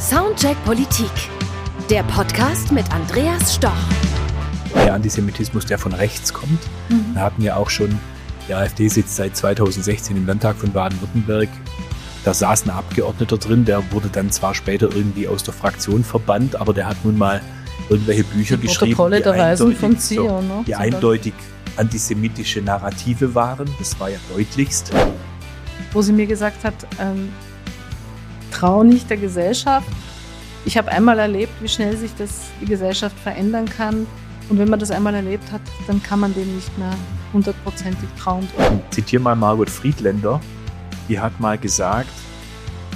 Soundcheck Politik, der Podcast mit Andreas Stoch. Der Antisemitismus, der von rechts kommt. Da hatten wir auch schon, die AfD sitzt seit 2016 im Landtag von Baden-Württemberg. Da saß ein Abgeordneter drin, der wurde dann zwar später irgendwie aus der Fraktion verbannt, aber der hat nun mal irgendwelche Bücher geschrieben, die eindeutig antisemitische Narrative waren. Das war ja deutlichst. Wo sie mir gesagt hat, trau nicht der Gesellschaft. Ich habe einmal erlebt, wie schnell sich die Gesellschaft verändern kann. Und wenn man das einmal erlebt hat, dann kann man dem nicht mehr 100%ig trauen. Ich zitiere mal Margot Friedländer. Die hat mal gesagt,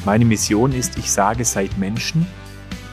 meine Mission ist, ich sage, seid Menschen.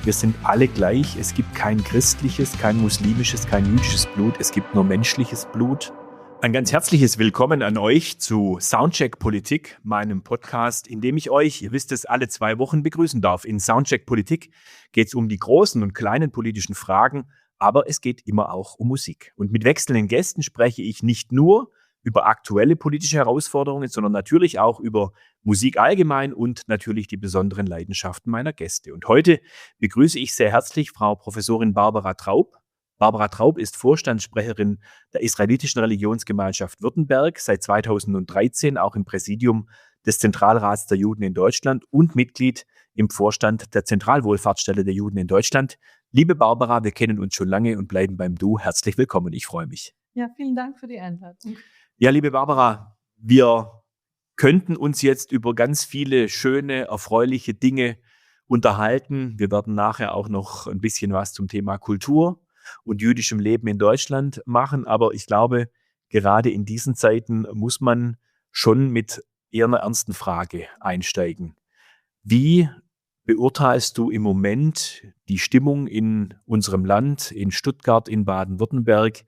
Wir sind alle gleich. Es gibt kein christliches, kein muslimisches, kein jüdisches Blut. Es gibt nur menschliches Blut. Ein ganz herzliches Willkommen an euch zu Soundcheck Politik, meinem Podcast, in dem ich euch, ihr wisst es, alle 2 Wochen begrüßen darf. In Soundcheck Politik geht es um die großen und kleinen politischen Fragen, aber es geht immer auch um Musik. Und mit wechselnden Gästen spreche ich nicht nur über aktuelle politische Herausforderungen, sondern natürlich auch über Musik allgemein und natürlich die besonderen Leidenschaften meiner Gäste. Und heute begrüße ich sehr herzlich Frau Professorin Barbara Traub. Barbara Traub ist Vorstandssprecherin der Israelitischen Religionsgemeinschaft Württemberg, seit 2013 auch im Präsidium des Zentralrats der Juden in Deutschland und Mitglied im Vorstand der Zentralwohlfahrtsstelle der Juden in Deutschland. Liebe Barbara, wir kennen uns schon lange und bleiben beim Du. Herzlich willkommen, ich freue mich. Ja, vielen Dank für die Einladung. Ja, liebe Barbara, wir könnten uns jetzt über ganz viele schöne, erfreuliche Dinge unterhalten. Wir werden nachher auch noch ein bisschen was zum Thema Kultur und jüdischem Leben in Deutschland machen. Aber ich glaube, gerade in diesen Zeiten muss man schon mit eher einer ernsten Frage einsteigen. Wie beurteilst du im Moment die Stimmung in unserem Land, in Stuttgart, in Baden-Württemberg,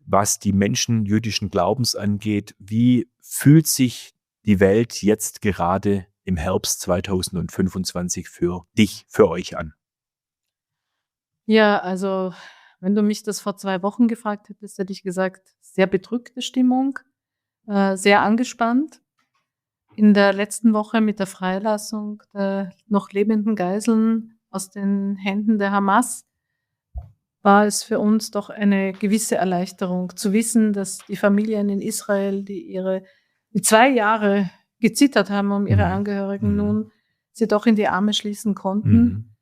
was die Menschen jüdischen Glaubens angeht? Wie fühlt sich die Welt jetzt gerade im Herbst 2025 für dich, für euch an? Ja, also wenn du mich das vor 2 Wochen gefragt hättest, hätte ich gesagt, sehr bedrückte Stimmung, sehr angespannt. In der letzten Woche mit der Freilassung der noch lebenden Geiseln aus den Händen der Hamas war es für uns doch eine gewisse Erleichterung zu wissen, dass die Familien in Israel, die 2 Jahre gezittert haben um ihre Angehörigen, nun sie doch in die Arme schließen konnten.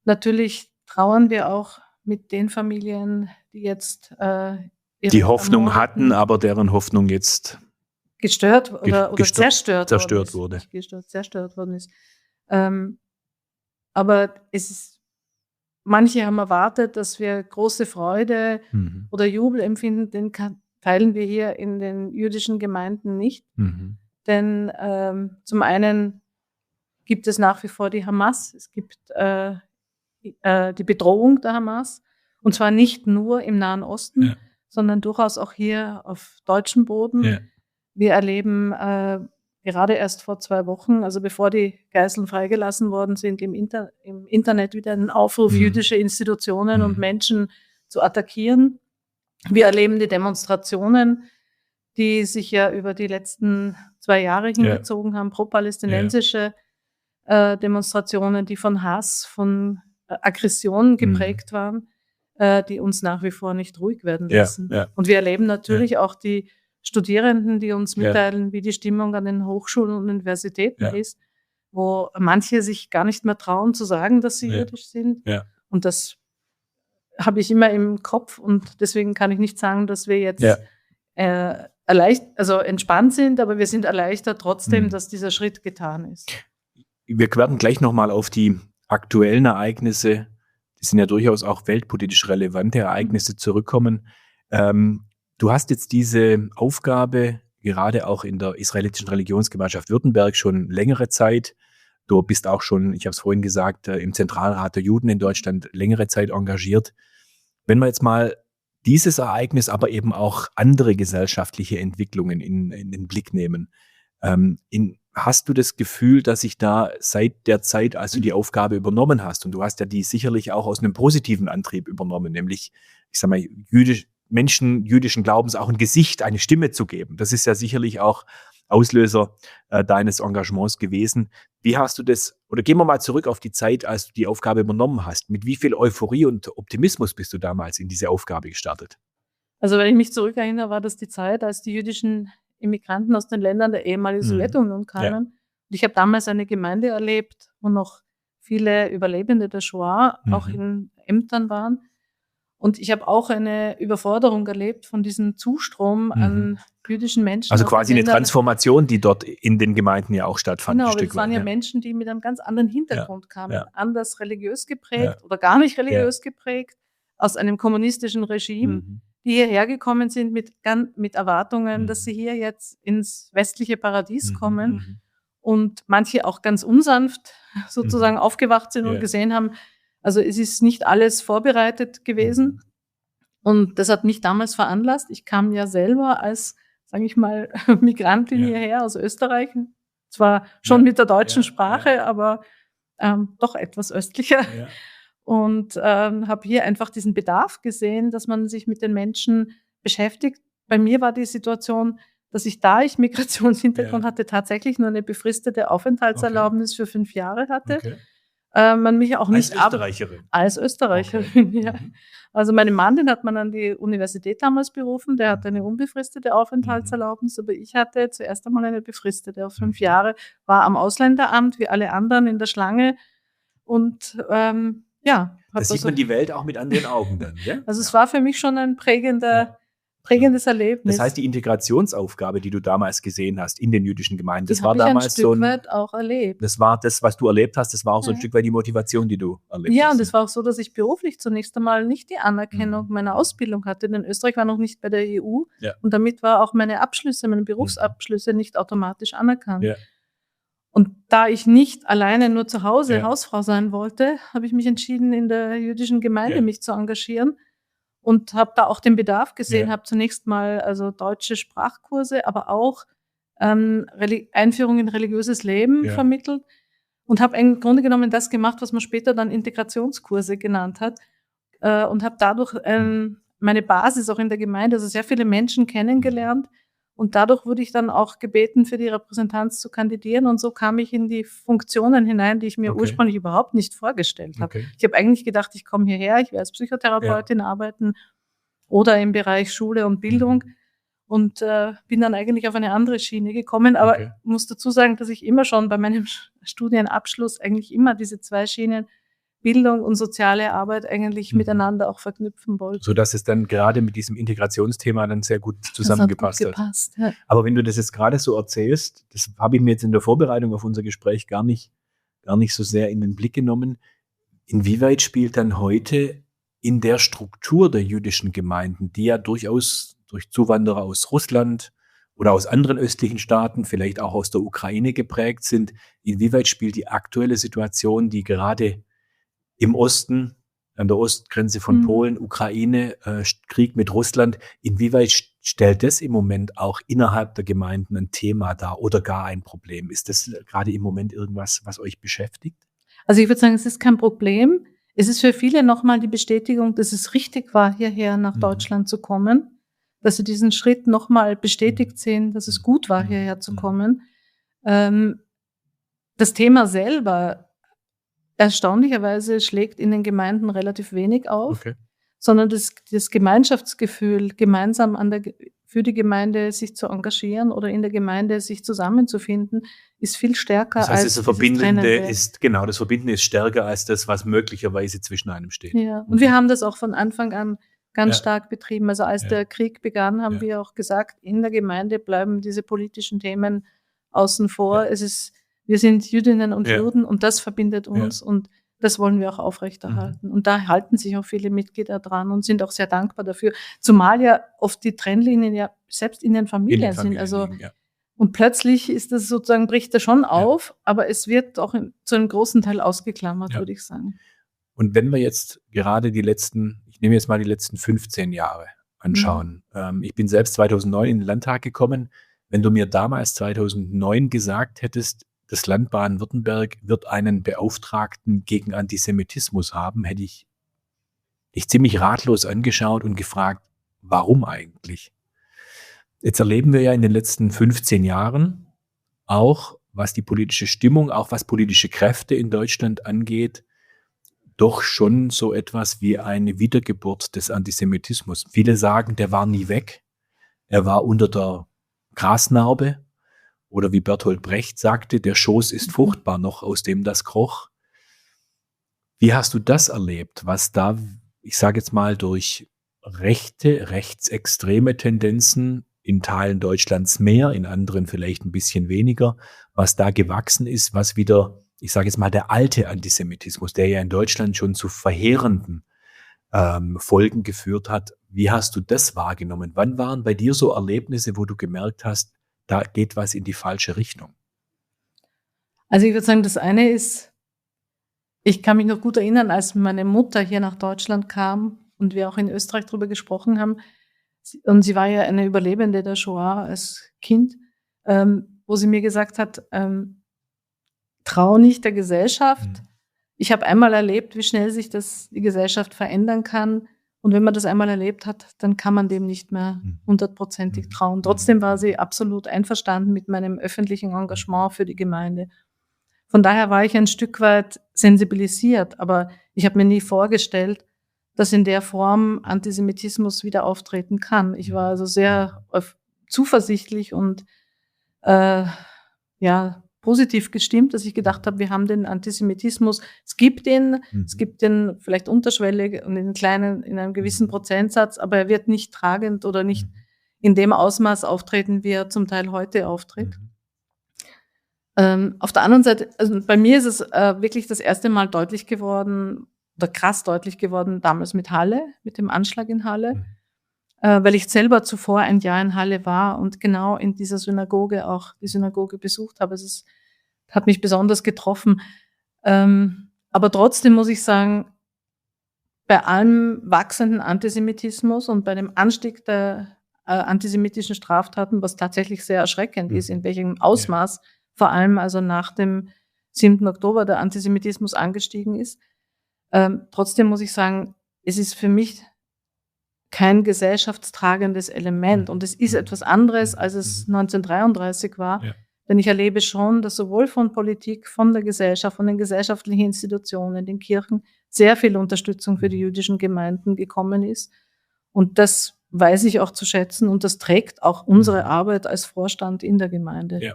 Natürlich trauern wir auch mit den Familien, die jetzt die Hoffnung hatten, aber deren Hoffnung jetzt gestört oder zerstört wurde. Zerstört worden ist. Aber manche haben erwartet, dass wir große Freude oder Jubel empfinden, den teilen wir hier in den jüdischen Gemeinden nicht. Denn zum einen gibt es nach wie vor die Hamas, es gibt die Bedrohung der Hamas, und zwar nicht nur im Nahen Osten, sondern durchaus auch hier auf deutschem Boden. Ja. Wir erleben gerade erst vor 2 Wochen, also bevor die Geiseln freigelassen worden sind, im Internet wieder einen Aufruf, jüdische Institutionen und Menschen zu attackieren. Wir erleben die Demonstrationen, die sich ja über die letzten 2 Jahre hingezogen haben, pro-palästinensische Demonstrationen, die von Hass, von Aggressionen geprägt waren, die uns nach wie vor nicht ruhig werden lassen. Und wir erleben natürlich auch die Studierenden, die uns mitteilen, wie die Stimmung an den Hochschulen und Universitäten ist, wo manche sich gar nicht mehr trauen zu sagen, dass sie jüdisch sind. Und das habe ich immer im Kopf, und deswegen kann ich nicht sagen, dass wir jetzt entspannt sind, aber wir sind erleichtert trotzdem, dass dieser Schritt getan ist. Wir werden gleich nochmal auf die aktuellen Ereignisse, die sind ja durchaus auch weltpolitisch relevante Ereignisse, zurückkommen. Du hast jetzt diese Aufgabe, gerade auch in der Israelitischen Religionsgemeinschaft Württemberg, schon längere Zeit. Du bist auch schon, ich habe es vorhin gesagt, im Zentralrat der Juden in Deutschland längere Zeit engagiert. Wenn wir jetzt mal dieses Ereignis, aber eben auch andere gesellschaftliche Entwicklungen in den Blick nehmen, hast du das Gefühl, dass sich da seit der Zeit, als du die Aufgabe übernommen hast, und du hast ja die sicherlich auch aus einem positiven Antrieb übernommen, nämlich, ich sag mal, Menschen jüdischen Glaubens auch ein Gesicht, eine Stimme zu geben. Das ist ja sicherlich auch Auslöser deines Engagements gewesen. Wie hast du das, oder gehen wir mal zurück auf die Zeit, als du die Aufgabe übernommen hast. Mit wie viel Euphorie und Optimismus bist du damals in diese Aufgabe gestartet? Also wenn ich mich zurückerinnere, war das die Zeit, als die jüdischen Immigranten aus den Ländern der ehemaligen Sowjetunion kamen. Ja. Und ich habe damals eine Gemeinde erlebt, wo noch viele Überlebende der Shoah auch in Ämtern waren. Und ich habe auch eine Überforderung erlebt von diesem Zustrom an jüdischen Menschen. Also quasi eine Transformation, die dort in den Gemeinden ja auch stattfand. Genau, aber das waren ja Menschen, die mit einem ganz anderen Hintergrund kamen. Anders religiös geprägt oder gar nicht religiös geprägt, aus einem kommunistischen Regime, die hierher gekommen sind mit Erwartungen, dass sie hier jetzt ins westliche Paradies kommen. Und manche auch ganz unsanft sozusagen aufgewacht sind und gesehen haben, also es ist nicht alles vorbereitet gewesen. Und das hat mich damals veranlasst. Ich kam ja selber als, sage ich mal, Migrantin hierher aus Österreich. Zwar schon mit der deutschen Sprache, aber doch etwas östlicher. Ja. Und habe hier einfach diesen Bedarf gesehen, dass man sich mit den Menschen beschäftigt. Bei mir war die Situation, dass ich, da ich Migrationshintergrund hatte, tatsächlich nur eine befristete Aufenthaltserlaubnis für 5 Jahre hatte. Okay. Man mich auch nicht als Österreicherin, ja. Also meinen Mann, den hat man an die Universität damals berufen, der hatte eine unbefristete Aufenthaltserlaubnis, aber ich hatte zuerst einmal eine befristete auf 5 Jahre, war am Ausländeramt wie alle anderen in der Schlange und ja. Da sieht man die Welt auch mit anderen Augen dann, ja? Also es war für mich schon ein prägendes Erlebnis. Das heißt, die Integrationsaufgabe, die du damals gesehen hast in den jüdischen Gemeinden, das war damals ein Stück weit auch erlebt. Das war das, was du erlebt hast, das war auch so ein Stück weit die Motivation, die du erlebt hast. Ja, und es war auch so, dass ich beruflich zunächst einmal nicht die Anerkennung meiner Ausbildung hatte, denn Österreich war noch nicht bei der EU und damit war auch meine Berufsabschlüsse nicht automatisch anerkannt. Ja. Und da ich nicht alleine nur zu Hause Hausfrau sein wollte, habe ich mich entschieden, in der jüdischen Gemeinde mich zu engagieren. Und habe da auch den Bedarf gesehen, habe zunächst mal also deutsche Sprachkurse, aber auch Einführung in religiöses Leben vermittelt und habe im Grunde genommen das gemacht, was man später dann Integrationskurse genannt hat und habe dadurch meine Basis auch in der Gemeinde, also sehr viele Menschen kennengelernt und dadurch wurde ich dann auch gebeten, für die Repräsentanz zu kandidieren und so kam ich in die Funktionen hinein, die ich mir ursprünglich überhaupt nicht vorgestellt habe. Ich habe eigentlich gedacht, ich komme hierher, ich werde als Psychotherapeutin arbeiten oder im Bereich Schule und Bildung und bin dann eigentlich auf eine andere Schiene gekommen, aber muss dazu sagen, dass ich immer schon bei meinem Studienabschluss eigentlich immer diese 2 Schienen Bildung und soziale Arbeit eigentlich miteinander auch verknüpfen wollte. Sodass es dann gerade mit diesem Integrationsthema dann sehr gut zusammengepasst hat. Ja. Aber wenn du das jetzt gerade so erzählst, das habe ich mir jetzt in der Vorbereitung auf unser Gespräch gar nicht so sehr in den Blick genommen. Inwieweit spielt dann heute in der Struktur der jüdischen Gemeinden, die ja durchaus durch Zuwanderer aus Russland oder aus anderen östlichen Staaten, vielleicht auch aus der Ukraine geprägt sind, inwieweit spielt die aktuelle Situation, die gerade im Osten, an der Ostgrenze von Polen, Ukraine, Krieg mit Russland, inwieweit stellt das im Moment auch innerhalb der Gemeinden ein Thema dar oder gar ein Problem? Ist das gerade im Moment irgendwas, was euch beschäftigt? Also ich würde sagen, es ist kein Problem. Es ist für viele nochmal die Bestätigung, dass es richtig war, hierher nach Deutschland zu kommen, dass sie diesen Schritt nochmal bestätigt sehen, dass es gut war, hierher zu kommen. Das Thema selber erstaunlicherweise schlägt in den Gemeinden relativ wenig auf, sondern das Gemeinschaftsgefühl, gemeinsam für die Gemeinde sich zu engagieren oder in der Gemeinde sich zusammenzufinden, ist viel stärker das heißt, als das Verbindende ist stärker als das, was möglicherweise zwischen einem steht. Ja, und wir haben das auch von Anfang an ganz stark betrieben. Also als der Krieg begann, haben wir auch gesagt, in der Gemeinde bleiben diese politischen Themen außen vor. Wir sind Jüdinnen und Juden und das verbindet uns und das wollen wir auch aufrechterhalten. Und da halten sich auch viele Mitglieder dran und sind auch sehr dankbar dafür. Zumal ja oft die Trennlinien ja selbst in den Familien sind. Also, und plötzlich ist das sozusagen, bricht das schon auf, aber es wird auch zu einem großen Teil ausgeklammert, würde ich sagen. Und wenn wir jetzt gerade ich nehme jetzt mal die letzten 15 Jahre anschauen. Ich bin selbst 2009 in den Landtag gekommen. Wenn du mir damals 2009 gesagt hättest, das Land Baden-Württemberg wird einen Beauftragten gegen Antisemitismus haben, hätte ich dich ziemlich ratlos angeschaut und gefragt, warum eigentlich? Jetzt erleben wir ja in den letzten 15 Jahren auch, was die politische Stimmung, auch was politische Kräfte in Deutschland angeht, doch schon so etwas wie eine Wiedergeburt des Antisemitismus. Viele sagen, der war nie weg. Er war unter der Grasnarbe. Oder wie Bertolt Brecht sagte, der Schoß ist fruchtbar noch, aus dem das kroch. Wie hast du das erlebt, was da, ich sage jetzt mal, durch rechtsextreme Tendenzen in Teilen Deutschlands mehr, in anderen vielleicht ein bisschen weniger, was da gewachsen ist, was wieder, ich sage jetzt mal, der alte Antisemitismus, der ja in Deutschland schon zu verheerenden Folgen geführt hat. Wie hast du das wahrgenommen? Wann waren bei dir so Erlebnisse, wo du gemerkt hast, da geht was in die falsche Richtung? Also ich würde sagen, das eine ist, ich kann mich noch gut erinnern, als meine Mutter hier nach Deutschland kam und wir auch in Österreich darüber gesprochen haben, und sie war ja eine Überlebende der Shoah als Kind, wo sie mir gesagt hat, trau nicht der Gesellschaft. Ich habe einmal erlebt, wie schnell sich die Gesellschaft verändern kann. Und wenn man das einmal erlebt hat, dann kann man dem nicht mehr 100%ig trauen. Trotzdem war sie absolut einverstanden mit meinem öffentlichen Engagement für die Gemeinde. Von daher war ich ein Stück weit sensibilisiert, aber ich habe mir nie vorgestellt, dass in der Form Antisemitismus wieder auftreten kann. Ich war also sehr zuversichtlich und positiv gestimmt, dass ich gedacht habe, wir haben den Antisemitismus, es gibt ihn vielleicht unterschwellig und in einem gewissen Prozentsatz, aber er wird nicht tragend oder nicht in dem Ausmaß auftreten, wie er zum Teil heute auftritt. Auf der anderen Seite, also bei mir ist es wirklich das erste Mal deutlich geworden, oder krass deutlich geworden, damals mit Halle, mit dem Anschlag in Halle, weil ich selber zuvor ein Jahr in Halle war und genau in dieser Synagoge auch die Synagoge besucht habe. Es hat mich besonders getroffen. Aber trotzdem muss ich sagen, bei allem wachsenden Antisemitismus und bei dem Anstieg der antisemitischen Straftaten, was tatsächlich sehr erschreckend ist, in welchem Ausmaß, vor allem also nach dem 7. Oktober der Antisemitismus angestiegen ist. Trotzdem muss ich sagen, es ist für mich kein gesellschaftstragendes Element. Und es ist etwas anderes, als es 1933 war. Ja. Denn ich erlebe schon, dass sowohl von Politik, von der Gesellschaft, von den gesellschaftlichen Institutionen, den Kirchen sehr viel Unterstützung für die jüdischen Gemeinden gekommen ist. Und das weiß ich auch zu schätzen. Und das trägt auch unsere Arbeit als Vorstand in der Gemeinde. Ja.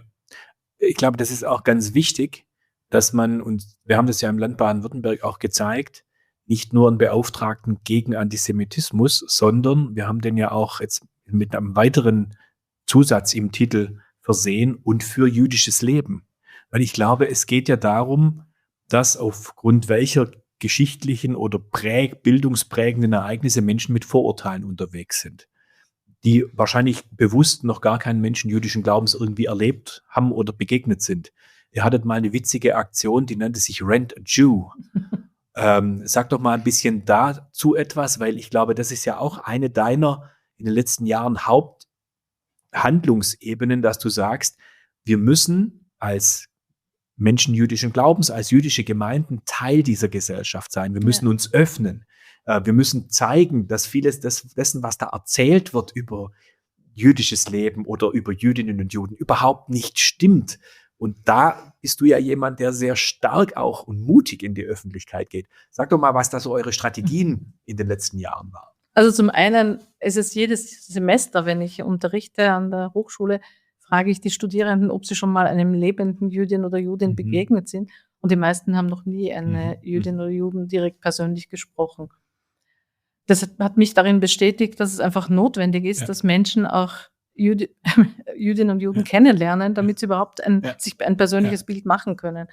Ich glaube, das ist auch ganz wichtig, dass man, und wir haben das ja im Land Baden-Württemberg auch gezeigt, nicht nur einen Beauftragten gegen Antisemitismus, sondern wir haben den ja auch jetzt mit einem weiteren Zusatz im Titel versehen und für jüdisches Leben. Weil ich glaube, es geht ja darum, dass aufgrund welcher geschichtlichen oder bildungsprägenden Ereignisse Menschen mit Vorurteilen unterwegs sind, die wahrscheinlich bewusst noch gar keinen Menschen jüdischen Glaubens irgendwie erlebt haben oder begegnet sind. Ihr hattet mal eine witzige Aktion, die nannte sich Rent a Jew. Sag doch mal ein bisschen dazu etwas, weil ich glaube, das ist ja auch eine deiner in den letzten Jahren Haupthandlungsebenen, dass du sagst, wir müssen als Menschen jüdischen Glaubens, als jüdische Gemeinden Teil dieser Gesellschaft sein. Wir müssen uns öffnen. Wir müssen zeigen, dass vieles dessen, was da erzählt wird über jüdisches Leben oder über Jüdinnen und Juden, überhaupt nicht stimmt. Und da bist du ja jemand, der sehr stark auch und mutig in die Öffentlichkeit geht. Sag doch mal, was da so eure Strategien in den letzten Jahren waren. Also zum einen ist es jedes Semester, wenn ich unterrichte an der Hochschule, frage ich die Studierenden, ob sie schon mal einem lebenden Jüdin oder Judin begegnet sind. Und die meisten haben noch nie eine Jüdin oder Juden direkt persönlich gesprochen. Das hat mich darin bestätigt, dass es einfach notwendig ist, dass Menschen auch Jüdinnen und Juden kennenlernen, damit sie überhaupt sich ein persönliches Bild machen können.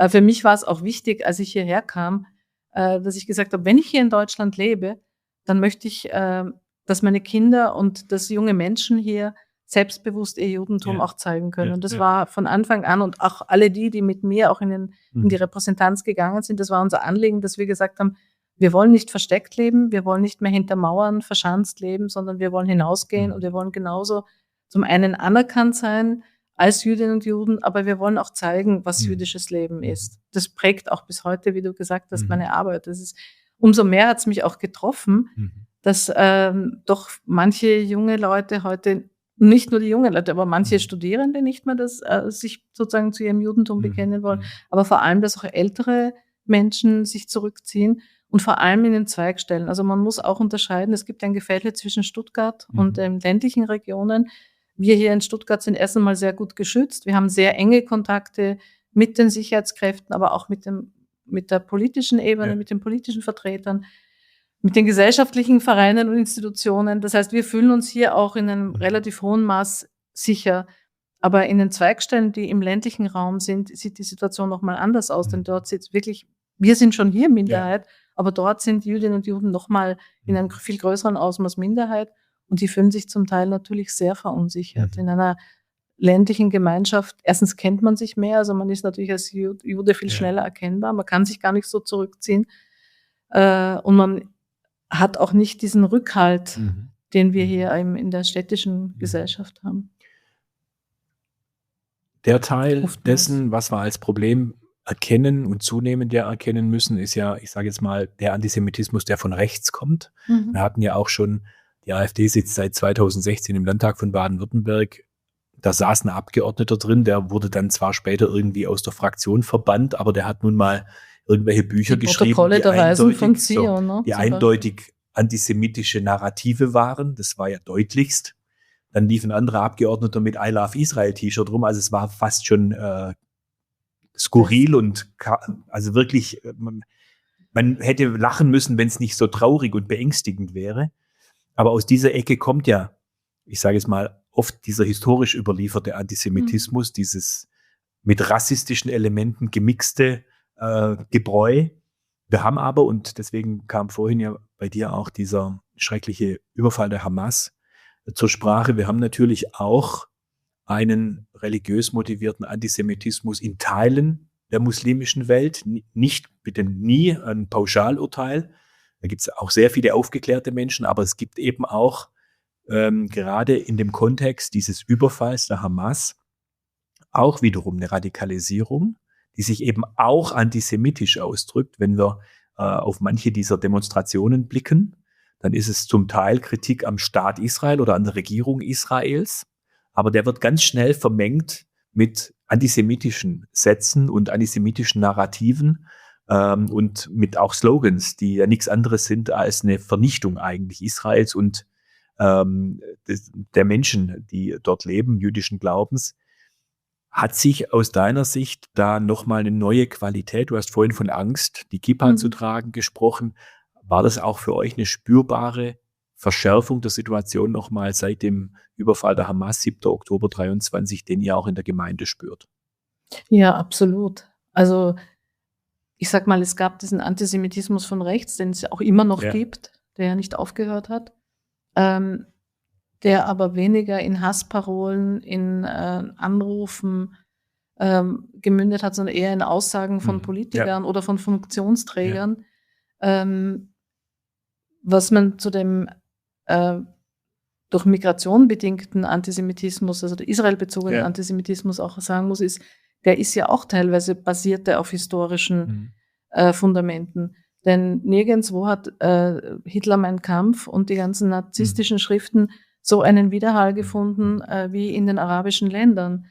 Für mich war es auch wichtig, als ich hierher kam, dass ich gesagt habe, wenn ich hier in Deutschland lebe, dann möchte ich, dass meine Kinder und dass junge Menschen hier selbstbewusst ihr Judentum auch zeigen können. Und das war von Anfang an, und auch alle die mit mir auch in die Repräsentanz gegangen sind, das war unser Anliegen, dass wir gesagt haben, wir wollen nicht versteckt leben, wir wollen nicht mehr hinter Mauern verschanzt leben, sondern wir wollen hinausgehen und wir wollen genauso zum einen anerkannt sein als Jüdinnen und Juden, aber wir wollen auch zeigen, was jüdisches Leben ist. Das prägt auch bis heute, wie du gesagt hast, meine Arbeit. Umso mehr hat es mich auch getroffen, dass doch manche junge Leute heute, nicht nur die jungen Leute, aber manche Studierende nicht mehr sich sozusagen zu ihrem Judentum bekennen wollen, aber vor allem, dass auch ältere Menschen sich zurückziehen und vor allem in den Zweigstellen. Also man muss auch unterscheiden, es gibt ein Gefälle zwischen Stuttgart und den ländlichen Regionen. Wir hier in Stuttgart sind erst einmal sehr gut geschützt. Wir haben sehr enge Kontakte mit den Sicherheitskräften, aber auch mit der politischen Ebene, mit den politischen Vertretern, mit den gesellschaftlichen Vereinen und Institutionen. Das heißt, wir fühlen uns hier auch in einem relativ hohen Maß sicher. Aber in den Zweigstellen, die im ländlichen Raum sind, sieht die Situation nochmal anders aus. Denn dort sitzt wirklich, wir sind schon hier Minderheit, aber dort sind Jüdinnen und Juden nochmal in einem viel größeren Ausmaß Minderheit. Und die fühlen sich zum Teil natürlich sehr verunsichert. In einer ländlichen Gemeinschaft, erstens kennt man sich mehr, also man ist natürlich als Jude viel schneller erkennbar, man kann sich gar nicht so zurückziehen. Und man hat auch nicht diesen Rückhalt, den wir hier eben in der städtischen Gesellschaft haben. Der Teil dessen, was wir als Problem erkennen und zunehmend erkennen müssen, ist ja, ich sage jetzt mal, der Antisemitismus, der von rechts kommt. Wir hatten ja auch schon, die AfD sitzt seit 2016 im Landtag von Baden-Württemberg. Da saß ein Abgeordneter drin, der wurde dann zwar später irgendwie aus der Fraktion verbannt, aber der hat nun mal irgendwelche Bücher geschrieben, die eindeutig antisemitische Narrative waren. Das war ja deutlichst. Dann lief ein anderer Abgeordneter mit I Love Israel T-Shirt rum. Also es war fast schon skurril und also wirklich, man hätte lachen müssen, wenn es nicht so traurig und beängstigend wäre. Aber aus dieser Ecke kommt ja, ich sage es mal, oft dieser historisch überlieferte Antisemitismus, dieses mit rassistischen Elementen gemixte Gebräu. Wir haben aber, und deswegen kam vorhin ja bei dir auch dieser schreckliche Überfall der Hamas zur Sprache, wir haben natürlich auch einen religiös motivierten Antisemitismus in Teilen der muslimischen Welt. Nicht, bitte nie ein Pauschalurteil. Da gibt es auch sehr viele aufgeklärte Menschen, aber es gibt eben auch gerade in dem Kontext dieses Überfalls der Hamas auch wiederum eine Radikalisierung, die sich eben auch antisemitisch ausdrückt. Wenn wir auf manche dieser Demonstrationen blicken, dann ist es zum Teil Kritik am Staat Israel oder an der Regierung Israels, aber der wird ganz schnell vermengt mit antisemitischen Sätzen und antisemitischen Narrativen und mit auch Slogans, die ja nichts anderes sind als eine Vernichtung eigentlich Israels und der Menschen, die dort leben, jüdischen Glaubens. Hat sich aus deiner Sicht da nochmal eine neue Qualität, du hast vorhin von Angst, die Kippa zu tragen, gesprochen, war das auch für euch eine spürbare Verschärfung der Situation nochmal seit dem Überfall der Hamas, 7. Oktober 23, den ihr auch in der Gemeinde spürt? Ja, absolut. Also ich sag mal, es gab diesen Antisemitismus von rechts, den es auch immer noch gibt, der ja nicht aufgehört hat, der aber weniger in Hassparolen, in Anrufen gemündet hat, sondern eher in Aussagen von Politikern oder von Funktionsträgern. Was man zu dem durch Migration bedingten Antisemitismus, also der israelbezogenen Antisemitismus auch sagen muss, ist, der ist ja auch teilweise basiert auf historischen Fundamenten. Denn nirgendwo hat Hitler Mein Kampf und die ganzen narzisstischen Schriften so einen Widerhall gefunden wie in den arabischen Ländern.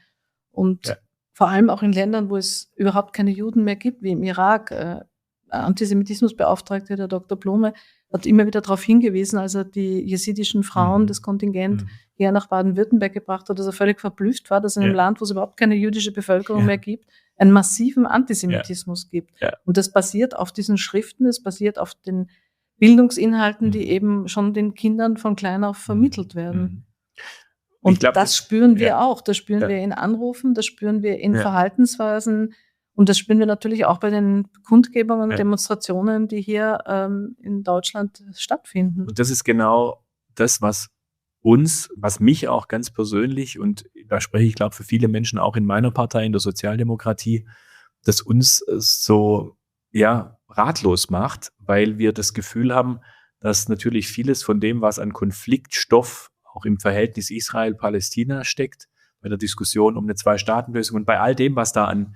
Und vor allem auch in Ländern, wo es überhaupt keine Juden mehr gibt, wie im Irak. Antisemitismusbeauftragte, der Dr. Blume, hat immer wieder darauf hingewiesen, als er die jesidischen Frauen, das Kontingent, hier nach Baden-Württemberg gebracht hat, dass er völlig verblüfft war, dass in einem Land, wo es überhaupt keine jüdische Bevölkerung mehr gibt, einen massiven Antisemitismus gibt. Und das basiert auf diesen Schriften, es basiert auf den Bildungsinhalten, die eben schon den Kindern von klein auf vermittelt werden. Und das spüren wir auch. Das spüren wir in Anrufen, das spüren wir in Verhaltensweisen. Und das spüren wir natürlich auch bei den Kundgebungen und Demonstrationen, die hier in Deutschland stattfinden. Und das ist genau das, was mich auch ganz persönlich, und da spreche ich, glaube für viele Menschen auch in meiner Partei, in der Sozialdemokratie, das uns so ratlos macht, weil wir das Gefühl haben, dass natürlich vieles von dem, was an Konfliktstoff auch im Verhältnis Israel-Palästina steckt, bei der Diskussion um eine Zwei-Staaten-Lösung und bei all dem, was da an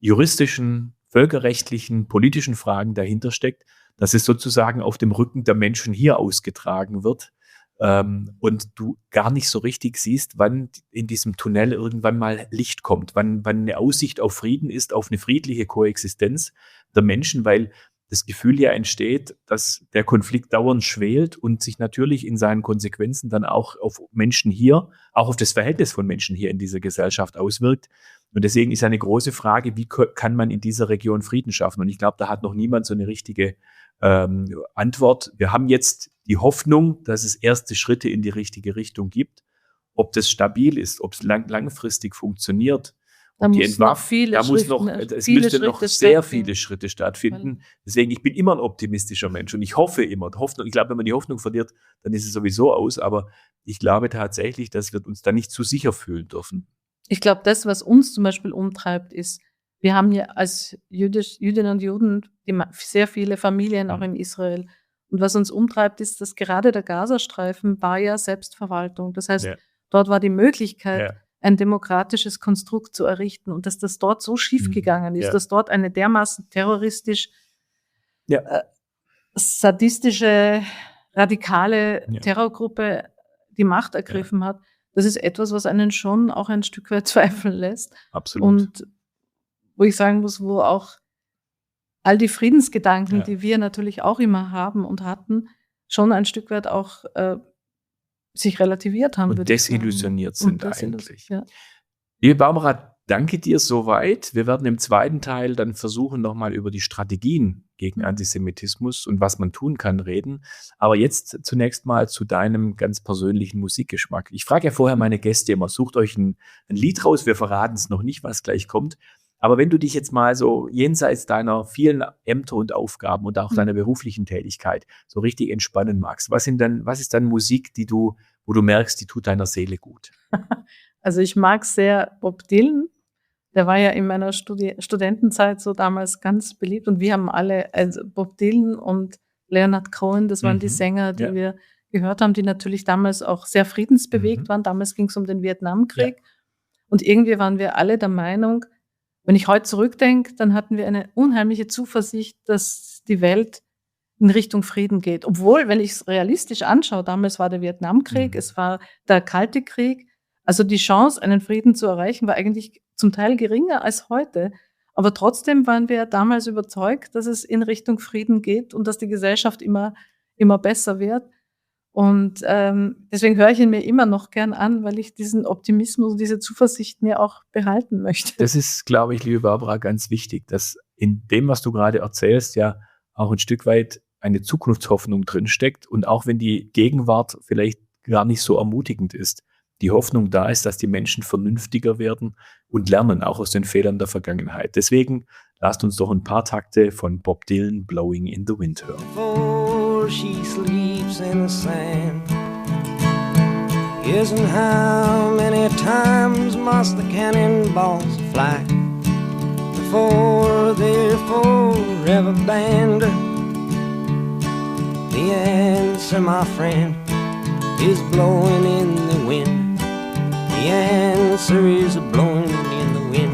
juristischen völkerrechtlichen, politischen Fragen dahinter steckt, dass es sozusagen auf dem Rücken der Menschen hier ausgetragen wird und du gar nicht so richtig siehst, wann in diesem Tunnel irgendwann mal Licht kommt, wann eine Aussicht auf Frieden ist, auf eine friedliche Koexistenz der Menschen, weil das Gefühl ja entsteht, dass der Konflikt dauernd schwelt und sich natürlich in seinen Konsequenzen dann auch auf Menschen hier, auch auf das Verhältnis von Menschen hier in dieser Gesellschaft auswirkt. Und deswegen ist eine große Frage, wie kann man in dieser Region Frieden schaffen? Und ich glaube, da hat noch niemand so eine richtige Antwort. Wir haben jetzt die Hoffnung, dass es erste Schritte in die richtige Richtung gibt. Ob das stabil ist, ob es langfristig funktioniert, es müsste noch sehr viele Schritte stattfinden. Deswegen, ich bin immer ein optimistischer Mensch und ich hoffe immer. Ich glaube, wenn man die Hoffnung verliert, dann ist es sowieso aus. Aber ich glaube tatsächlich, dass wir uns da nicht zu sicher fühlen dürfen. Ich glaube, das, was uns zum Beispiel umtreibt, ist, wir haben ja als Jüdinnen und Juden sehr viele Familien auch in Israel. Und was uns umtreibt, ist, dass gerade der Gazastreifen war ja Selbstverwaltung. Das heißt, dort war die Möglichkeit, ein demokratisches Konstrukt zu errichten und dass das dort so schief gegangen ist, dass dort eine dermaßen terroristisch, sadistische, radikale Terrorgruppe die Macht ergriffen hat. Das ist etwas, was einen schon auch ein Stück weit zweifeln lässt. Absolut. Und wo ich sagen muss, wo auch all die Friedensgedanken, die wir natürlich auch immer haben und hatten, schon ein Stück weit auch sich relativiert haben. Und desillusioniert sind eigentlich. Ja. Liebe Barbara, danke dir soweit. Wir werden im zweiten Teil dann versuchen, nochmal über die Strategien gegen Antisemitismus und was man tun kann reden. Aber jetzt zunächst mal zu deinem ganz persönlichen Musikgeschmack. Ich frage ja vorher meine Gäste immer, sucht euch ein Lied raus. Wir verraten es noch nicht, was gleich kommt. Aber wenn du dich jetzt mal so jenseits deiner vielen Ämter und Aufgaben und auch deiner beruflichen Tätigkeit so richtig entspannen magst, was ist dann Musik, wo du merkst, die tut deiner Seele gut? Also ich mag sehr Bob Dylan. Der war ja in meiner Studentenzeit so damals ganz beliebt. Und wir haben alle, also Bob Dylan und Leonard Cohen, das waren die Sänger, die wir gehört haben, die natürlich damals auch sehr friedensbewegt waren. Damals ging es um den Vietnamkrieg. Ja. Und irgendwie waren wir alle der Meinung, wenn ich heute zurückdenke, dann hatten wir eine unheimliche Zuversicht, dass die Welt in Richtung Frieden geht. Obwohl, wenn ich es realistisch anschaue, damals war der Vietnamkrieg, es war der Kalte Krieg. Also die Chance, einen Frieden zu erreichen, war eigentlich zum Teil geringer als heute. Aber trotzdem waren wir damals überzeugt, dass es in Richtung Frieden geht und dass die Gesellschaft immer besser wird. Und deswegen höre ich ihn mir immer noch gern an, weil ich diesen Optimismus und diese Zuversicht mir auch behalten möchte. Das ist, glaube ich, liebe Barbara, ganz wichtig, dass in dem, was du gerade erzählst, ja auch ein Stück weit eine Zukunftshoffnung drinsteckt. Und auch wenn die Gegenwart vielleicht gar nicht so ermutigend ist, die Hoffnung da ist, dass die Menschen vernünftiger werden und lernen, auch aus den Fehlern der Vergangenheit. Deswegen lasst uns doch ein paar Takte von Bob Dylan, Blowing in the Wind hören. Before she sleeps in the sand, yes, and how many times must the cannonballs fly before they're forever banned? The answer, my friend, is blowing in the wind. The answer is blowing in the wind.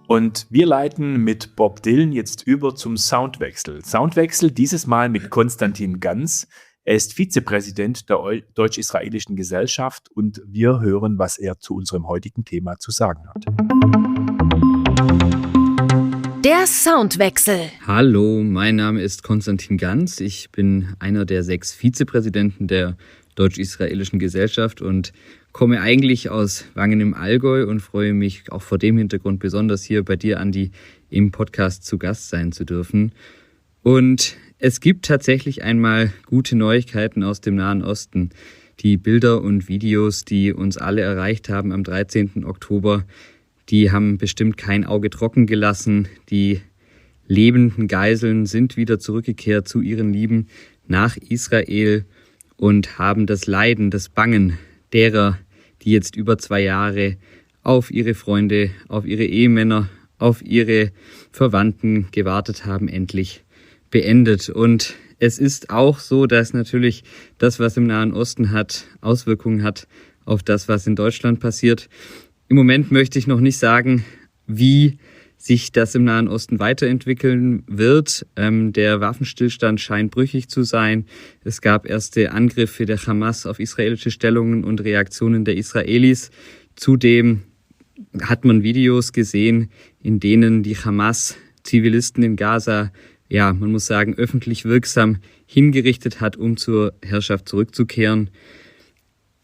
Und wir leiten mit Bob Dylan jetzt über zum Soundwechsel. Soundwechsel dieses Mal mit Konstantin Ganz. Er ist Vizepräsident der Deutsch-Israelischen Gesellschaft und wir hören, was er zu unserem heutigen Thema zu sagen hat. Der Soundwechsel. Hallo, mein Name ist Konstantin Ganz. Ich bin einer der 6 Vizepräsidenten der Deutsch-Israelischen Gesellschaft und komme eigentlich aus Wangen im Allgäu und freue mich auch vor dem Hintergrund besonders hier bei dir, Andi, im Podcast zu Gast sein zu dürfen. Und es gibt tatsächlich einmal gute Neuigkeiten aus dem Nahen Osten. Die Bilder und Videos, die uns alle erreicht haben am 13. Oktober, die haben bestimmt kein Auge trocken gelassen. Die lebenden Geiseln sind wieder zurückgekehrt zu ihren Lieben nach Israel und haben das Leiden, das Bangen derer, die jetzt über 2 Jahre auf ihre Freunde, auf ihre Ehemänner, auf ihre Verwandten gewartet haben, endlich beendet. Und es ist auch so, dass natürlich das, was im Nahen Osten hat, Auswirkungen hat auf das, was in Deutschland passiert. Im Moment möchte ich noch nicht sagen, wie sich das im Nahen Osten weiterentwickeln wird. Der Waffenstillstand scheint brüchig zu sein. Es gab erste Angriffe der Hamas auf israelische Stellungen und Reaktionen der Israelis. Zudem hat man Videos gesehen, in denen die Hamas Zivilisten in Gaza, ja, man muss sagen, öffentlich wirksam hingerichtet hat, um zur Herrschaft zurückzukehren.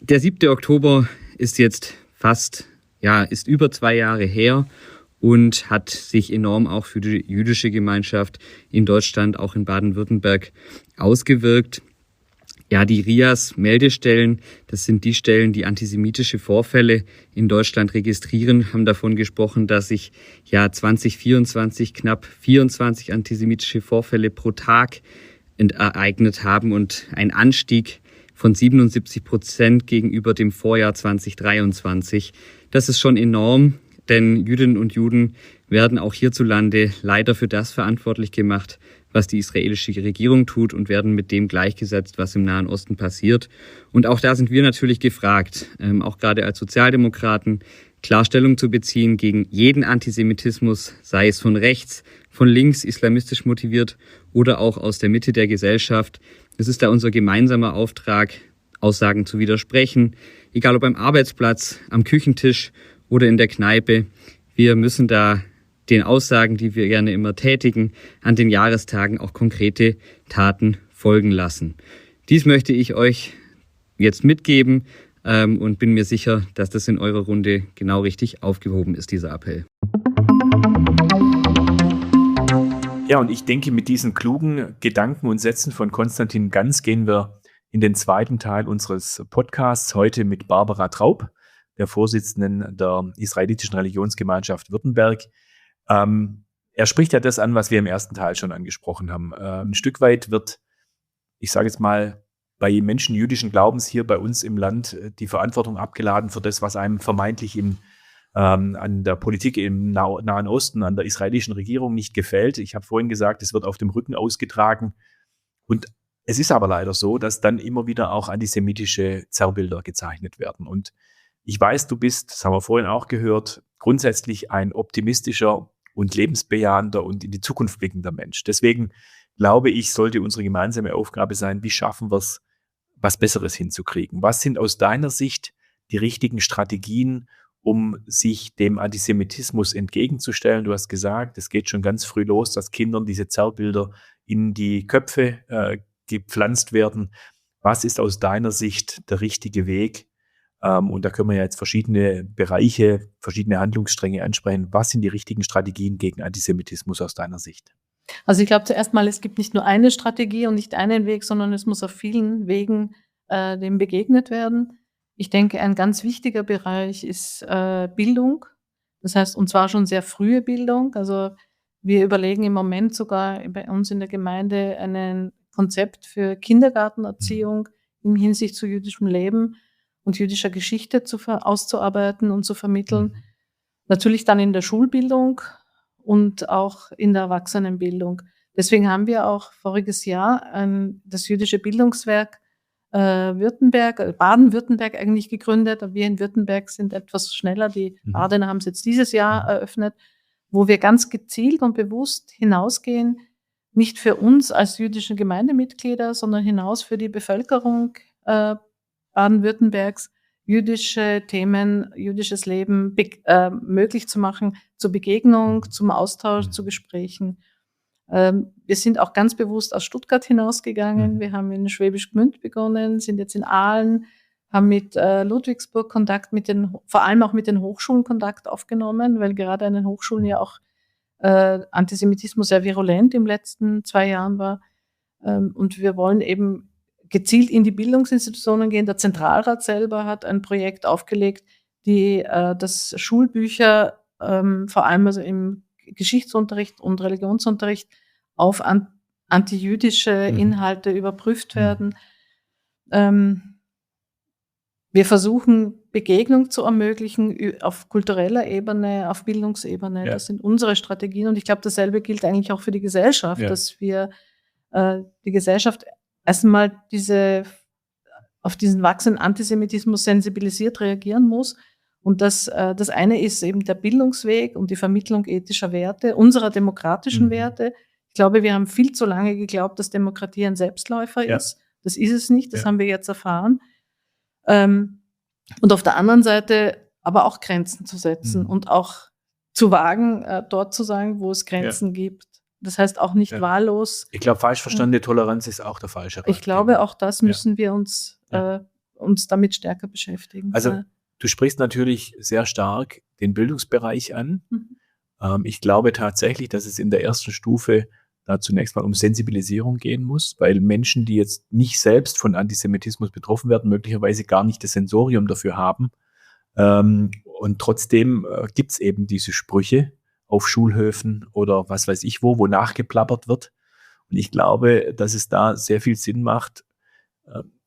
Der 7. Oktober ist jetzt ist über 2 Jahre her und hat sich enorm auch für die jüdische Gemeinschaft in Deutschland, auch in Baden-Württemberg, ausgewirkt. Ja, die RIAS-Meldestellen, das sind die Stellen, die antisemitische Vorfälle in Deutschland registrieren, haben davon gesprochen, dass sich 2024 knapp 24 antisemitische Vorfälle pro Tag ereignet haben und ein Anstieg von 77% gegenüber dem Vorjahr 2023. Das ist schon enorm, denn Jüdinnen und Juden werden auch hierzulande leider für das verantwortlich gemacht, was die israelische Regierung tut, und werden mit dem gleichgesetzt, was im Nahen Osten passiert. Und auch da sind wir natürlich gefragt, auch gerade als Sozialdemokraten, Klarstellung zu beziehen gegen jeden Antisemitismus, sei es von rechts, von links, islamistisch motiviert oder auch aus der Mitte der Gesellschaft. Es ist da unser gemeinsamer Auftrag, Aussagen zu widersprechen, egal ob am Arbeitsplatz, am Küchentisch oder in der Kneipe. Wir müssen da den Aussagen, die wir gerne immer tätigen, an den Jahrestagen auch konkrete Taten folgen lassen. Dies möchte ich euch jetzt mitgeben und bin mir sicher, dass das in eurer Runde genau richtig aufgehoben ist, dieser Appell. Ja, und ich denke, mit diesen klugen Gedanken und Sätzen von Konstantin Ganz gehen wir in den zweiten Teil unseres Podcasts heute mit Barbara Traub, der Vorsitzenden der Israelitischen Religionsgemeinschaft Württemberg. Er spricht ja das an, was wir im ersten Teil schon angesprochen haben. Ein Stück weit wird, ich sage jetzt mal, bei Menschen jüdischen Glaubens hier bei uns im Land die Verantwortung abgeladen für das, was einem vermeintlich an der Politik im Nahen Osten, an der israelischen Regierung nicht gefällt. Ich habe vorhin gesagt, es wird auf dem Rücken ausgetragen. Und es ist aber leider so, dass dann immer wieder auch antisemitische Zerrbilder gezeichnet werden. Und ich weiß, du bist, das haben wir vorhin auch gehört, grundsätzlich ein optimistischer und lebensbejahender und in die Zukunft blickender Mensch. Deswegen glaube ich, sollte unsere gemeinsame Aufgabe sein, wie schaffen wir es, was Besseres hinzukriegen? Was sind aus deiner Sicht die richtigen Strategien, um sich dem Antisemitismus entgegenzustellen? Du hast gesagt, es geht schon ganz früh los, dass Kindern diese Zerrbilder in die Köpfe gepflanzt werden. Was ist aus deiner Sicht der richtige Weg? Und da können wir ja jetzt verschiedene Bereiche, verschiedene Handlungsstränge ansprechen. Was sind die richtigen Strategien gegen Antisemitismus aus deiner Sicht? Also ich glaube zuerst mal, es gibt nicht nur eine Strategie und nicht einen Weg, sondern es muss auf vielen Wegen dem begegnet werden. Ich denke, ein ganz wichtiger Bereich ist Bildung. Das heißt, und zwar schon sehr frühe Bildung. Also wir überlegen im Moment sogar bei uns in der Gemeinde ein Konzept für Kindergartenerziehung in Hinsicht zu jüdischem Leben und jüdischer Geschichte auszuarbeiten und zu vermitteln. Natürlich dann in der Schulbildung und auch in der Erwachsenenbildung. Deswegen haben wir auch voriges Jahr das jüdische Bildungswerk Baden-Württemberg eigentlich gegründet. Wir in Württemberg sind etwas schneller. Die Badener haben es jetzt dieses Jahr eröffnet, wo wir ganz gezielt und bewusst hinausgehen, nicht für uns als jüdische Gemeindemitglieder, sondern hinaus für die Bevölkerung Baden-Württembergs, jüdische Themen, jüdisches Leben möglich zu machen, zur Begegnung, zum Austausch, zu Gesprächen. Wir sind auch ganz bewusst aus Stuttgart hinausgegangen. Wir haben in Schwäbisch Gmünd begonnen, sind jetzt in Aalen, haben mit Ludwigsburg Kontakt vor allem auch mit den Hochschulen Kontakt aufgenommen, weil gerade an den Hochschulen ja auch Antisemitismus sehr virulent im letzten 2 Jahren war. Und wir wollen eben gezielt in die Bildungsinstitutionen gehen. Der Zentralrat selber hat ein Projekt aufgelegt, das Schulbücher vor allem also im Geschichtsunterricht und Religionsunterricht auf antijüdische Inhalte überprüft werden. Wir versuchen, Begegnung zu ermöglichen auf kultureller Ebene, auf Bildungsebene. Ja. Das sind unsere Strategien. Und ich glaube, dasselbe gilt eigentlich auch für die Gesellschaft, dass wir die Gesellschaft erstmal auf diesen wachsenden Antisemitismus sensibilisiert reagieren muss. Und das eine ist eben der Bildungsweg und die Vermittlung ethischer Werte, unserer demokratischen Werte. Ich glaube, wir haben viel zu lange geglaubt, dass Demokratie ein Selbstläufer ist. Das ist es nicht, das haben wir jetzt erfahren. Und auf der anderen Seite aber auch Grenzen zu setzen und auch zu wagen, dort zu sagen, wo es Grenzen gibt. Das heißt auch nicht wahllos. Ich glaube, falsch verstandene Toleranz ist auch der falsche Rat. Ich glaube, auch das müssen wir uns damit stärker beschäftigen. Also du sprichst natürlich sehr stark den Bildungsbereich an. Ich glaube tatsächlich, dass es in der ersten Stufe da zunächst mal um Sensibilisierung gehen muss, weil Menschen, die jetzt nicht selbst von Antisemitismus betroffen werden, möglicherweise gar nicht das Sensorium dafür haben. Und trotzdem gibt's eben diese Sprüche auf Schulhöfen oder was weiß ich wo nachgeplappert wird. Und ich glaube, dass es da sehr viel Sinn macht.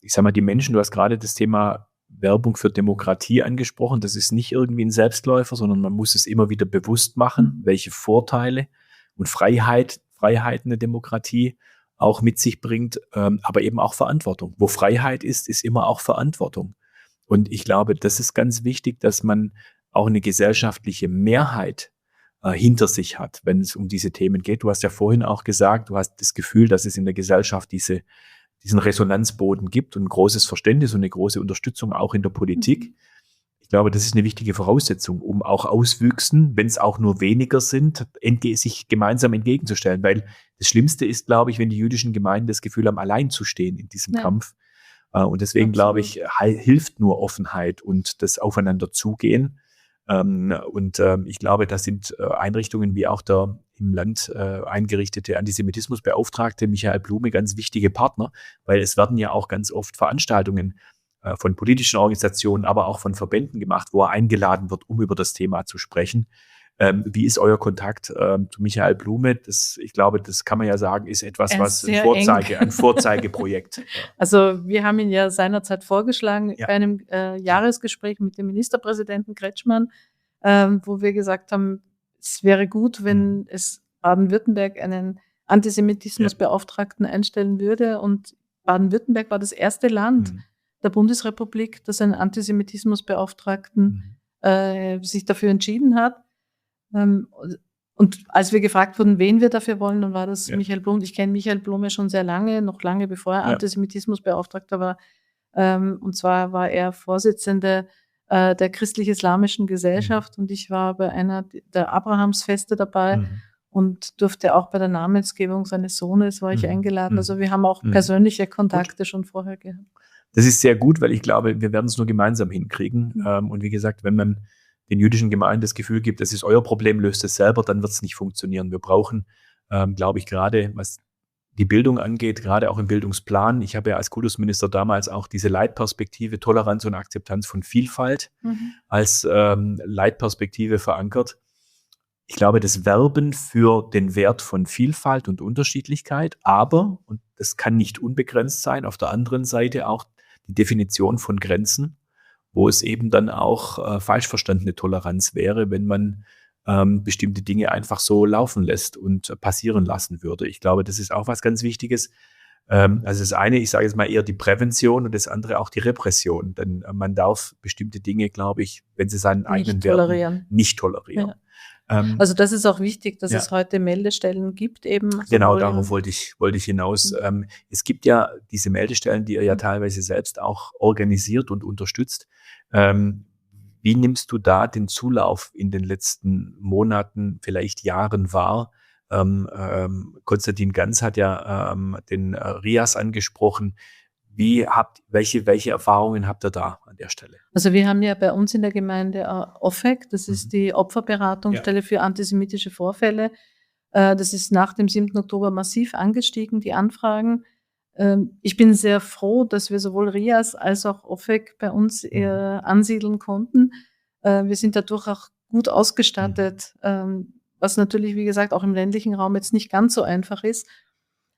Ich sag mal, die Menschen, du hast gerade das Thema Werbung für Demokratie angesprochen. Das ist nicht irgendwie ein Selbstläufer, sondern man muss es immer wieder bewusst machen, welche Vorteile und Freiheiten eine Demokratie auch mit sich bringt, aber eben auch Verantwortung. Wo Freiheit ist immer auch Verantwortung. Und ich glaube, das ist ganz wichtig, dass man auch eine gesellschaftliche Mehrheit hinter sich hat, wenn es um diese Themen geht. Du hast ja vorhin auch gesagt, du hast das Gefühl, dass es in der Gesellschaft diesen Resonanzboden gibt und ein großes Verständnis und eine große Unterstützung auch in der Politik. Ich glaube, das ist eine wichtige Voraussetzung, um auch Auswüchsen, wenn es auch nur weniger sind, sich gemeinsam entgegenzustellen. Weil das Schlimmste ist, glaube ich, wenn die jüdischen Gemeinden das Gefühl haben, allein zu stehen in diesem Kampf. Und deswegen, glaube ich, hilft nur Offenheit und das Aufeinander zugehen. Ich glaube, da sind Einrichtungen wie auch der im Land eingerichtete Antisemitismusbeauftragte Michael Blume ganz wichtige Partner, weil es werden ja auch ganz oft Veranstaltungen von politischen Organisationen, aber auch von Verbänden gemacht, wo er eingeladen wird, um über das Thema zu sprechen. Wie ist euer Kontakt zu Michael Blume? Ich glaube, das kann man ja sagen, ist etwas, was ein Vorzeigeprojekt. Also wir haben ihn ja seinerzeit vorgeschlagen bei einem Jahresgespräch mit dem Ministerpräsidenten Kretschmann, wo wir gesagt haben, es wäre gut, wenn es Baden-Württemberg einen Antisemitismusbeauftragten einstellen würde. Und Baden-Württemberg war das erste Land der Bundesrepublik, das einen Antisemitismusbeauftragten sich dafür entschieden hat. Und als wir gefragt wurden, wen wir dafür wollen, dann war das Michael Blume. Ich kenne Michael Blume schon sehr lange, noch lange bevor er Antisemitismusbeauftragter war. Und zwar war er Vorsitzender der Christlich-Islamischen Gesellschaft und ich war bei einer der Abrahamsfeste dabei und durfte auch bei der Namensgebung seines Sohnes war ich eingeladen. Also wir haben auch persönliche Kontakte schon vorher gehabt. Das ist sehr gut, weil ich glaube, wir werden es nur gemeinsam hinkriegen. Und wie gesagt, wenn man den jüdischen Gemeinden das Gefühl gibt, das ist euer Problem, löst es selber, dann wird es nicht funktionieren. Wir brauchen, glaube ich, gerade was die Bildung angeht, gerade auch im Bildungsplan. Ich habe ja als Kultusminister damals auch diese Leitperspektive Toleranz und Akzeptanz von Vielfalt als Leitperspektive verankert. Ich glaube, das Werben für den Wert von Vielfalt und Unterschiedlichkeit, aber, und das kann nicht unbegrenzt sein, auf der anderen Seite auch die Definition von Grenzen, wo es eben dann auch falsch verstandene Toleranz wäre, wenn man bestimmte Dinge einfach so laufen lässt und passieren lassen würde. Ich glaube, das ist auch was ganz Wichtiges. Also das eine, ich sage jetzt mal eher die Prävention und das andere auch die Repression. Denn man darf bestimmte Dinge, glaube ich, wenn sie seinen eigenen Werten nicht tolerieren. Ja. Also das ist auch wichtig, dass es heute Meldestellen gibt eben. Genau, darauf wollte ich hinaus. Es gibt ja diese Meldestellen, die ihr ja teilweise selbst auch organisiert und unterstützt. Wie nimmst du da den Zulauf in den letzten Monaten, vielleicht Jahren wahr? Konstantin Ganz hat ja den RIAS angesprochen. Welche Erfahrungen habt ihr da an der Stelle? Also wir haben ja bei uns in der Gemeinde OFEC, das ist die Opferberatungsstelle für antisemitische Vorfälle. Das ist nach dem 7. Oktober massiv angestiegen, die Anfragen. Ich bin sehr froh, dass wir sowohl RIAS als auch OFEC bei uns ansiedeln konnten. Wir sind dadurch auch gut ausgestattet, was natürlich, wie gesagt, auch im ländlichen Raum jetzt nicht ganz so einfach ist.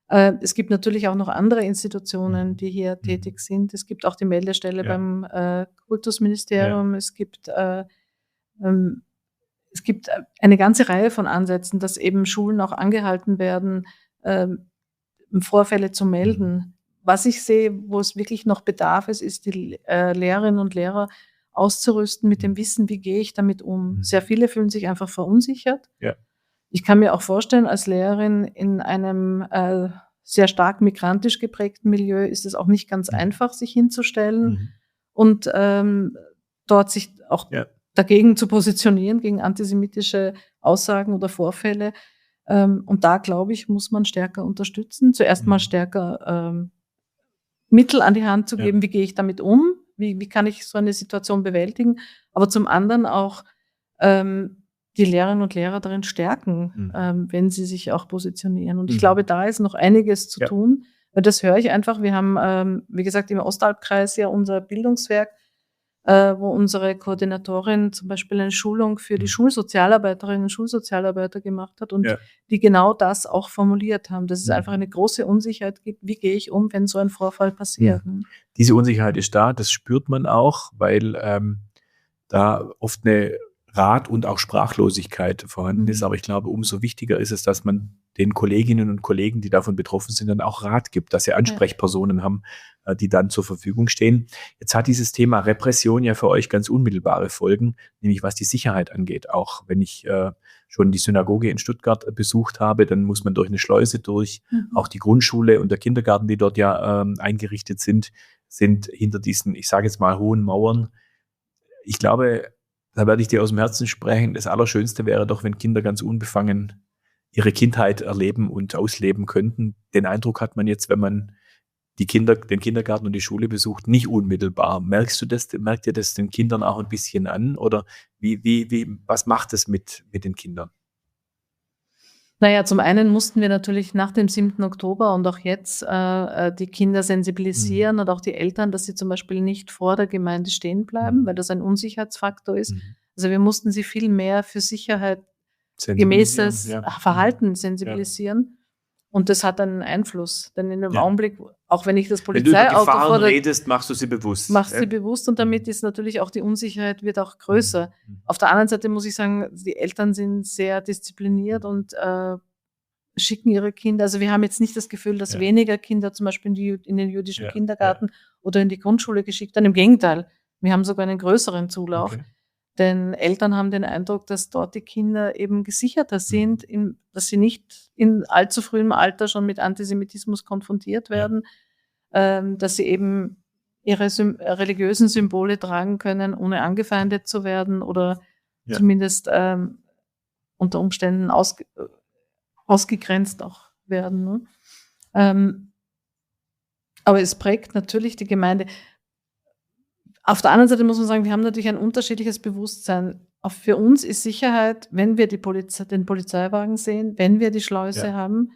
Es gibt natürlich auch noch andere Institutionen, die hier tätig sind. Es gibt auch die Meldestelle beim Kultusministerium. Es gibt eine ganze Reihe von Ansätzen, dass eben Schulen auch angehalten werden, Vorfälle zu melden. Was ich sehe, wo es wirklich noch Bedarf ist die Lehrerinnen und Lehrer auszurüsten mit dem Wissen, wie gehe ich damit um. Sehr viele fühlen sich einfach verunsichert. Ja. Ich kann mir auch vorstellen, als Lehrerin in einem sehr stark migrantisch geprägten Milieu ist es auch nicht ganz einfach, sich hinzustellen und dort sich auch dagegen zu positionieren, gegen antisemitische Aussagen oder Vorfälle. Und da, glaube ich, muss man stärker unterstützen. Zuerst mal stärker Mittel an die Hand zu geben, wie gehe ich damit um, wie kann ich so eine Situation bewältigen, aber zum anderen auch die Lehrerinnen und Lehrer darin stärken, wenn sie sich auch positionieren. Und ich glaube, da ist noch einiges zu tun, weil das höre ich einfach. Wir haben, wie gesagt, im Ostalbkreis ja unser Bildungswerk, wo unsere Koordinatorin zum Beispiel eine Schulung für die Schulsozialarbeiterinnen und Schulsozialarbeiter gemacht hat und die genau das auch formuliert haben, dass es einfach eine große Unsicherheit gibt, wie gehe ich um, wenn so ein Vorfall passiert. Diese Unsicherheit ist da, das spürt man auch, weil da oft eine Rat- und auch Sprachlosigkeit vorhanden ist. Aber ich glaube, umso wichtiger ist es, dass man den Kolleginnen und Kollegen, die davon betroffen sind, dann auch Rat gibt, dass sie Ansprechpersonen haben, die dann zur Verfügung stehen. Jetzt hat dieses Thema Repression ja für euch ganz unmittelbare Folgen, nämlich was die Sicherheit angeht. Auch wenn ich schon die Synagoge in Stuttgart besucht habe, dann muss man durch eine Schleuse durch. Auch die Grundschule und der Kindergarten, die dort ja eingerichtet sind hinter diesen, ich sage jetzt mal, hohen Mauern. Ich glaube, da werde ich dir aus dem Herzen sprechen, das Allerschönste wäre doch, wenn Kinder ganz unbefangen ihre Kindheit erleben und ausleben könnten. Den Eindruck hat man jetzt, wenn man den Kindergarten und die Schule besucht, nicht unmittelbar. Merkt ihr das den Kindern auch ein bisschen an? Oder was macht es mit den Kindern? Naja, zum einen mussten wir natürlich nach dem 7. Oktober und auch jetzt die Kinder sensibilisieren und auch die Eltern, dass sie zum Beispiel nicht vor der Gemeinde stehen bleiben, weil das ein Unsicherheitsfaktor ist. Also wir mussten sie viel mehr für Sicherheit gemäßes Verhalten sensibilisieren. Und das hat einen Einfluss. Denn in dem Augenblick, auch wenn ich das Polizeiauto wenn du über Gefahren redest, machst du sie bewusst. Machst sie bewusst und damit ist natürlich auch die Unsicherheit wird auch größer. Auf der anderen Seite muss ich sagen, die Eltern sind sehr diszipliniert und schicken ihre Kinder. Also wir haben jetzt nicht das Gefühl, dass weniger Kinder zum Beispiel in den jüdischen Kindergarten oder in die Grundschule geschickt werden. Im Gegenteil, wir haben sogar einen größeren Zulauf. Okay. Denn Eltern haben den Eindruck, dass dort die Kinder eben gesicherter sind, dass sie nicht in allzu frühem Alter schon mit Antisemitismus konfrontiert werden, dass sie eben ihre religiösen Symbole tragen können, ohne angefeindet zu werden oder zumindest unter Umständen ausgegrenzt auch werden. Ne? Aber es prägt natürlich die Gemeinde. Auf der anderen Seite muss man sagen, wir haben natürlich ein unterschiedliches Bewusstsein. Auch für uns ist Sicherheit, wenn wir den Polizeiwagen sehen, wenn wir die Schleuse haben,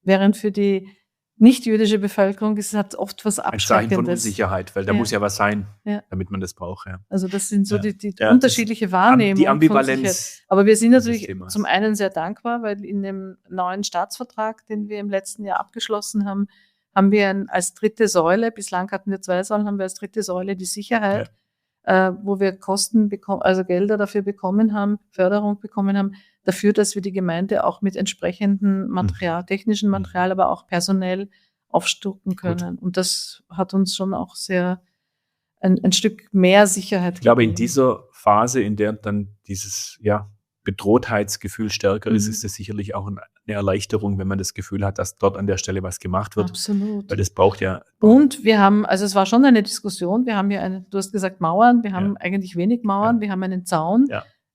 während für die nicht-jüdische Bevölkerung ist es oft was Abschreckendes. Ein Zeichen von Unsicherheit, weil da muss ja was sein, damit man das braucht. Ja. Also das sind so die unterschiedliche Wahrnehmung. Die Ambivalenz. Aber wir sind natürlich zum einen sehr dankbar, weil in dem neuen Staatsvertrag, den wir im letzten Jahr abgeschlossen haben, haben wir als dritte Säule, bislang hatten wir 2 Säulen, haben wir als dritte Säule die Sicherheit, wo wir Gelder dafür bekommen haben, Förderung bekommen haben, dafür, dass wir die Gemeinde auch mit entsprechendem Material, technischem Material, aber auch personell aufstocken können. Gut. Und das hat uns schon auch sehr ein Stück mehr Sicherheit gegeben. Ich glaube, in dieser Phase, in der dann dieses Bedrohtheitsgefühl stärker ist, ist es sicherlich auch eine Erleichterung, wenn man das Gefühl hat, dass dort an der Stelle was gemacht wird. Absolut. Weil das braucht ja. Und wir haben, also es war schon eine Diskussion, wir haben hier du hast gesagt Mauern, wir haben eigentlich wenig Mauern, wir haben einen Zaun,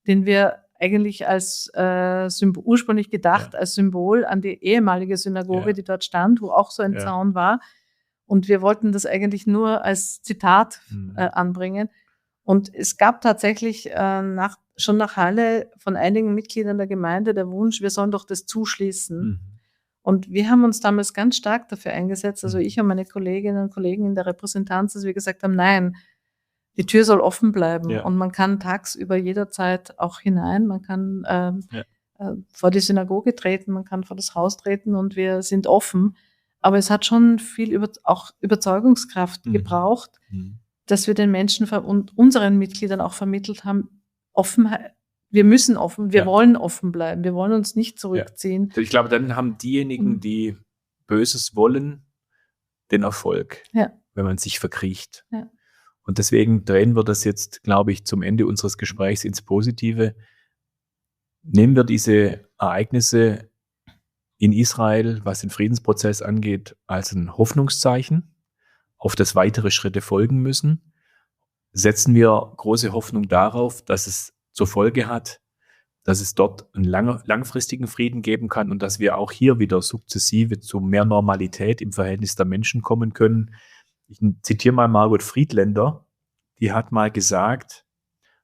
den wir eigentlich als ursprünglich gedacht als Symbol an die ehemalige Synagoge, die dort stand, wo auch so ein Zaun war. Und wir wollten das eigentlich nur als Zitat anbringen. Und es gab tatsächlich schon nach Halle von einigen Mitgliedern der Gemeinde der Wunsch, wir sollen doch das zuschließen. Und wir haben uns damals ganz stark dafür eingesetzt, also ich und meine Kolleginnen und Kollegen in der Repräsentanz, dass wir gesagt haben, nein, die Tür soll offen bleiben und man kann tagsüber jederzeit auch hinein, man kann vor die Synagoge treten, man kann vor das Haus treten und wir sind offen. Aber es hat schon viel auch Überzeugungskraft gebraucht, dass wir den Menschen und unseren Mitgliedern auch vermittelt haben, Offenheit, wir müssen offen, wir wollen offen bleiben, wir wollen uns nicht zurückziehen. Ich glaube, dann haben diejenigen, die Böses wollen den Erfolg, wenn man sich verkriecht. Ja. Und deswegen drehen wir das jetzt, glaube ich, zum Ende unseres Gesprächs ins Positive. Nehmen wir diese Ereignisse in Israel, was den Friedensprozess angeht, als ein Hoffnungszeichen, auf das weitere Schritte folgen müssen. Setzen wir große Hoffnung darauf, dass es zur Folge hat, dass es dort einen langfristigen Frieden geben kann und dass wir auch hier wieder sukzessive zu mehr Normalität im Verhältnis der Menschen kommen können. Ich zitiere mal Margot Friedländer, die hat mal gesagt,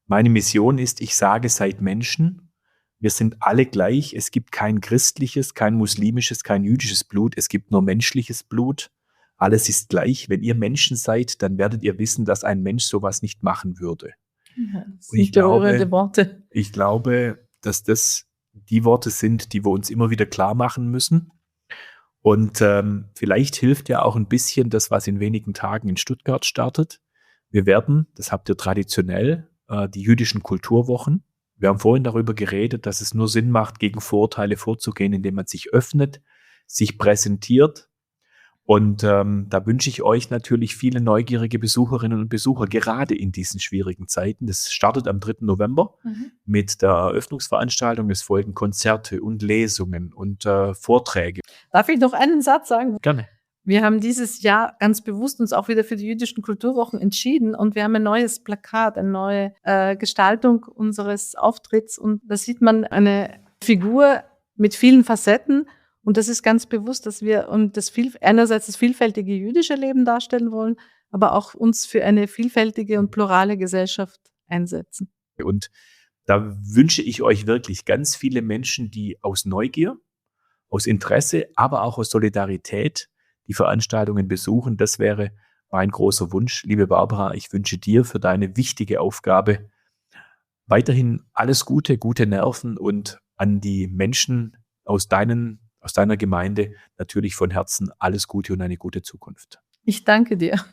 meine Mission ist, ich sage, seid Menschen, wir sind alle gleich, es gibt kein christliches, kein muslimisches, kein jüdisches Blut, es gibt nur menschliches Blut, alles ist gleich. Wenn ihr Menschen seid, dann werdet ihr wissen, dass ein Mensch sowas nicht machen würde. Ja, das sind berührende Worte. Ich glaube, dass das die Worte sind, die wir uns immer wieder klar machen müssen. Und vielleicht hilft ja auch ein bisschen das, was in wenigen Tagen in Stuttgart startet. Wir werden, das habt ihr traditionell, die jüdischen Kulturwochen. Wir haben vorhin darüber geredet, dass es nur Sinn macht, gegen Vorurteile vorzugehen, indem man sich öffnet, sich präsentiert. Und da wünsche ich euch natürlich viele neugierige Besucherinnen und Besucher, gerade in diesen schwierigen Zeiten. Das startet am 3. November mit der Eröffnungsveranstaltung. Es folgen Konzerte und Lesungen und Vorträge. Darf ich noch einen Satz sagen? Gerne. Wir haben dieses Jahr ganz bewusst uns auch wieder für die jüdischen Kulturwochen entschieden und wir haben ein neues Plakat, eine neue Gestaltung unseres Auftritts und da sieht man eine Figur mit vielen Facetten. Und das ist ganz bewusst, dass wir einerseits das vielfältige jüdische Leben darstellen wollen, aber auch uns für eine vielfältige und plurale Gesellschaft einsetzen. Und da wünsche ich euch wirklich ganz viele Menschen, die aus Neugier, aus Interesse, aber auch aus Solidarität die Veranstaltungen besuchen. Das wäre mein großer Wunsch. Liebe Barbara, ich wünsche dir für deine wichtige Aufgabe weiterhin alles Gute, gute Nerven und an die Menschen aus deiner Gemeinde natürlich von Herzen alles Gute und eine gute Zukunft. Ich danke dir.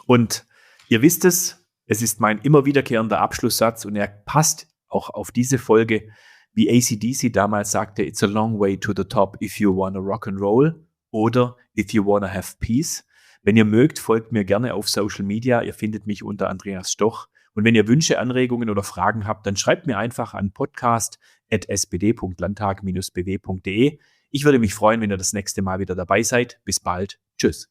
Und ihr wisst es ist mein immer wiederkehrender Abschlusssatz und er passt auch auf diese Folge, wie AC/DC damals sagte, it's a long way to the top if you wanna rock and roll oder if you wanna have peace. Wenn ihr mögt, folgt mir gerne auf Social Media. Ihr findet mich unter Andreas Stoch. Und wenn ihr Wünsche, Anregungen oder Fragen habt, dann schreibt mir einfach an podcast@spd.landtag-bw.de. Ich würde mich freuen, wenn ihr das nächste Mal wieder dabei seid. Bis bald. Tschüss.